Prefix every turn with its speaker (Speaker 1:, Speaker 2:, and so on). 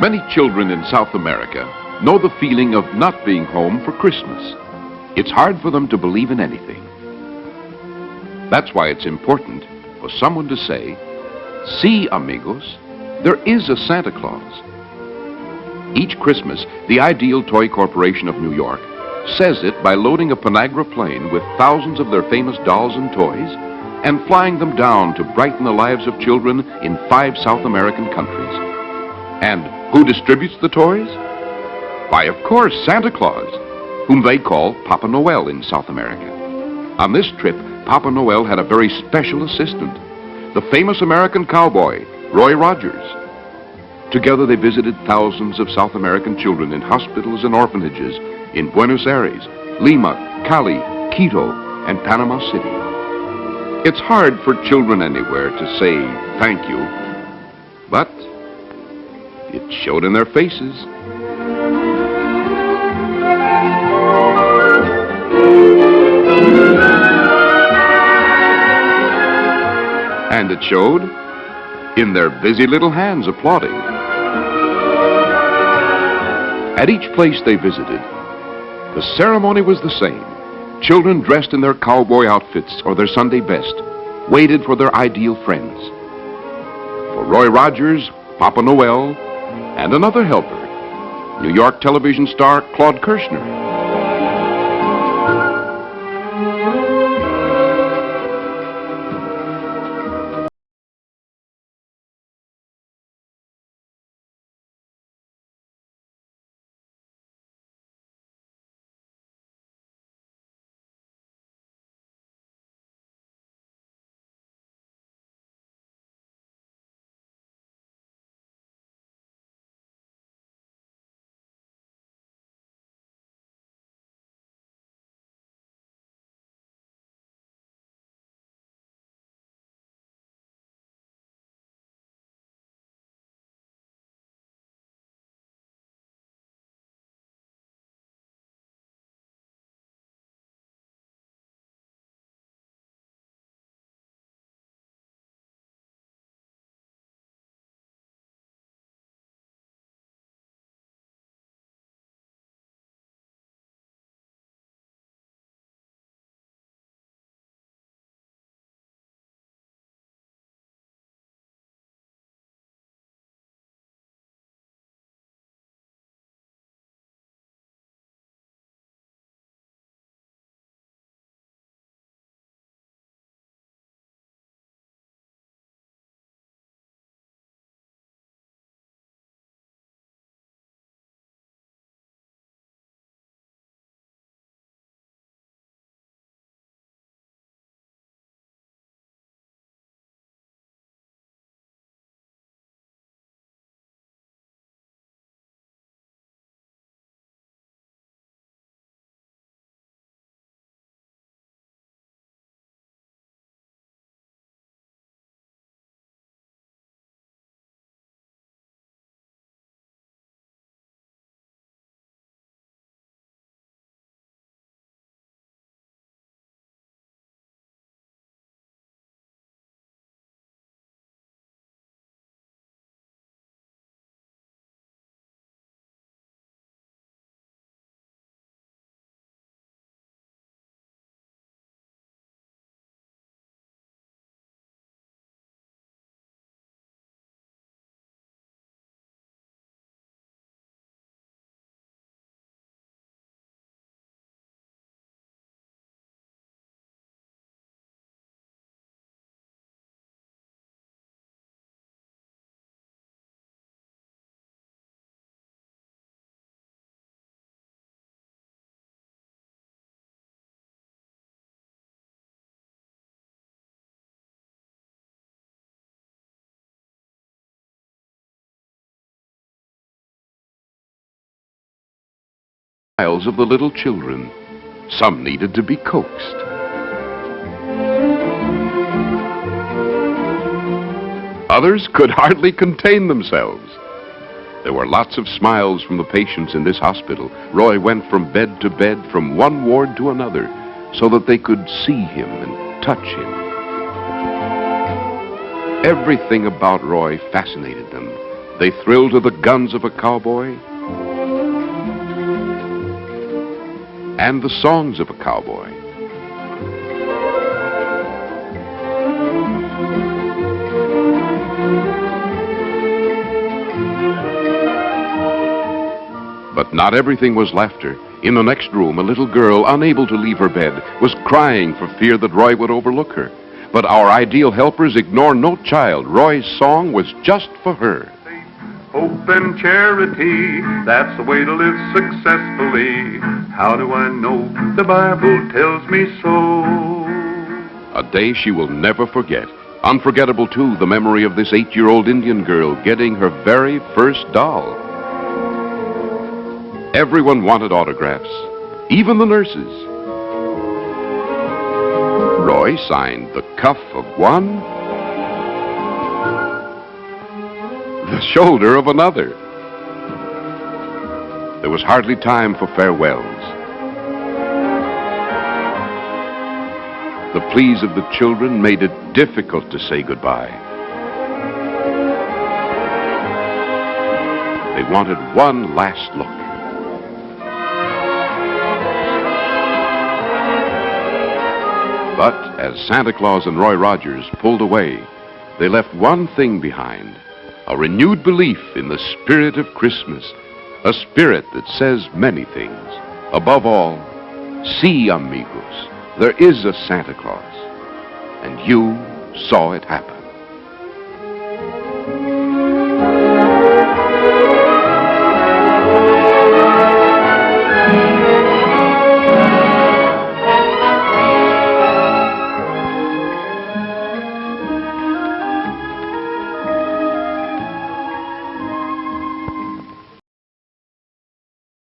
Speaker 1: Many children in South America know the feeling of not being home for Christmas. It's hard for them to believe in anything. That's why it's important for someone to say, "See, amigos, there is a Santa Claus." Each Christmas, the Ideal Toy Corporation of New York says it by loading a Panagra plane with thousands of their famous dolls and toys and flying them down to brighten the lives of children in 5 South American countries. And who distributes the toys? Why, of course, Santa Claus, whom they call Papa Noel in South America. On this trip, Papa Noel had a very special assistant, the famous American cowboy, Roy Rogers. Together they visited thousands of South American children in hospitals and orphanages in Buenos Aires, Lima, Cali, Quito, and Panama City. It's hard for children anywhere to say thank you, but it showed in their faces. And it showed in their busy little hands applauding. At each place they visited, the ceremony was the same. Children dressed in their cowboy outfits or their Sunday best waited for their ideal friends. For Roy Rogers, Papa Noel, and another helper, New York television star Claude Kirchner. Of the little children. Some needed to be coaxed. Others could hardly contain themselves. There were lots of smiles from the patients in this hospital. Roy went from bed to bed, from one ward to another, so that they could see him and touch him. Everything about Roy fascinated them. They thrill to the guns of a cowboy and the songs of a cowboy. But not everything was laughter. In the next room, a little girl, unable to leave her bed, was crying for fear that Roy would overlook her. But our ideal helpers ignore no child. Roy's song was just for her.
Speaker 2: Hope and charity, that's the way to live successfully. How do I know? The Bible tells me so.
Speaker 1: A day she will never forget. Unforgettable, too, the memory of this 8-year-old Indian girl getting her very first doll. Everyone wanted autographs, even the nurses. Roy signed the cuff of one, the shoulder of another. There was hardly time for farewells. The pleas of the children made it difficult to say goodbye. They wanted one last look. But as Santa Claus and Roy Rogers pulled away, they left one thing behind, a renewed belief in the spirit of Christmas, a spirit that says many things. Above all, see, amigos, there is a Santa Claus, and you saw it happen.